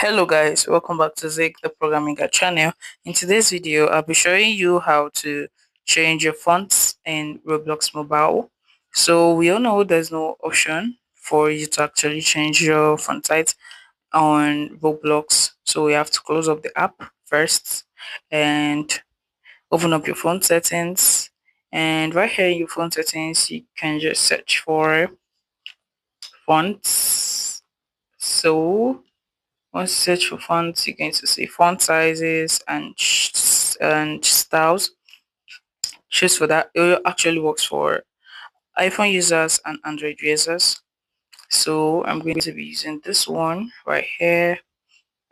Hello guys, welcome back to Zig the Programming Guide channel. In today's video, I'll be showing you how to change your fonts in Roblox Mobile. So we all know there's no option for you to actually change your font size on Roblox. So we have to close up the app first and open up your font settings. And right here in your font settings, you can just search for fonts. So once you search for fonts, you're going to see font sizes and styles. Choose for that. It actually works for iPhone users and Android users. So I'm going to be using this one right here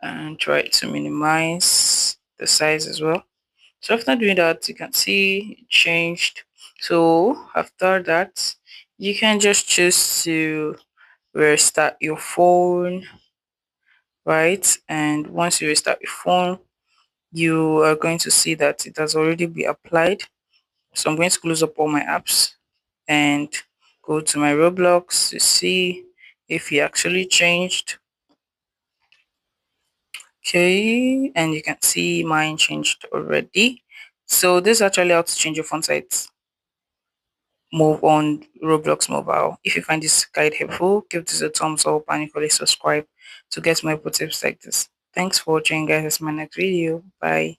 and try to minimize the size as well. So after doing that, you can see it changed. So after that, you can just choose to restart your phone, right? And once you restart your phone, you are going to see that it has already been applied. So I'm going to close up all my apps and go to my Roblox to see if it actually changed. Okay, and you can see mine changed already. So this is actually how to change your font size move on Roblox Mobile. If you find this guide helpful, give this a thumbs up and equally subscribe to get more tips like this. Thanks for watching guys. That's my next video. Bye.